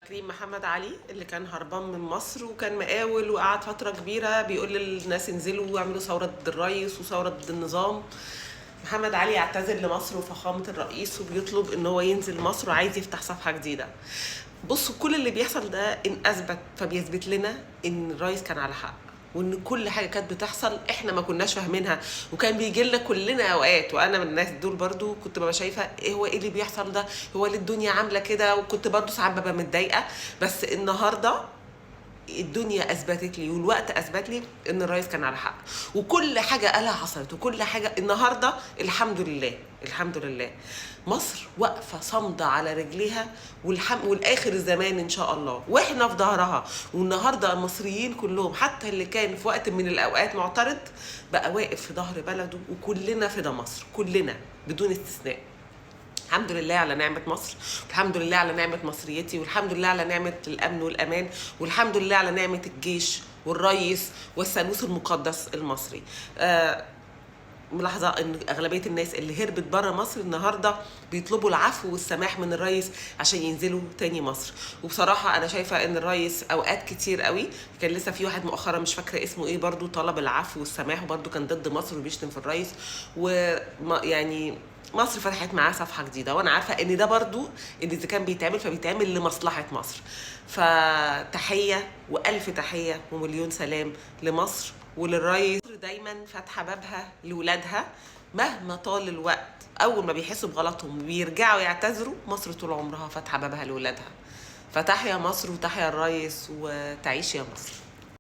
كريم محمد علي اللي كان هربان من مصر وكان مقاول وقعد فترة كبيرة بيقول للناس انزلوا واعملوا ثورة ضد الرئيس وثورة ضد النظام. محمد علي اعتذر لمصر وفخامة الرئيس وبيطلب ان هو ينزل مصر وعايز يفتح صفحة جديدة. بصوا كل اللي بيحصل ده ان اثبت فبيثبت لنا ان الرئيس كان على حق، وان كل حاجه كانت بتحصل احنا ما كناش فاهمينها، وكان بيجي لنا كلنا اوقات، وانا من الناس دول برضو كنت ببقى شايفه ايه اللي بيحصل ده، هو ليه الدنيا عامله كده، وكنت برضو ساعات ببقى متضايقه. بس النهارده الدنيا اثبتت لي والوقت اثبت لي ان الرئيس كان على حق، وكل حاجه قالها حصلت، وكل حاجه النهارده الحمد لله الحمد لله مصر واقفه صامده على رجليها، والاخر الزمان ان شاء الله، واحنا في ظهرها. والنهارده المصريين كلهم حتى اللي كان في وقت من الاوقات معترض بقى واقف في ظهر بلده، وكلنا في ده مصر كلنا بدون استثناء. الحمد لله على نعمة مصر، والحمد لله على نعمة مصريتي، والحمد لله على نعمة الأمن والأمان، والحمد لله على نعمة الجيش والرئيس والثالوث المقدس المصري. ملاحظة ان اغلبية الناس اللي هربت بره مصر النهاردة بيطلبوا العفو والسماح من الرئيس عشان ينزلوا تاني مصر. وبصراحة انا شايفة ان الرئيس اوقات كتير قوي، كان لسه في واحد مؤخرا مش فاكرة اسمه ايه برضو طلب العفو والسماح، وبرضو كان ضد مصر وبيشتم في الرئيس، ويعني مصر فتحت معاه صفحة جديدة، وانا عارفة ان ده برضو ان اذا كان بيتعمل فبيتعمل لمصلحة مصر. فتحية والف تحية ومليون سلام لمصر وللرئيس. دايما فاتحه بابها لاولادها مهما طال الوقت، اول ما بيحسوا بغلطهم بيرجعوا يعتذروا، مصر طول عمرها فاتحه بابها لاولادها. فتحيا مصر وتحيا الرئيس وتعيش يا مصر.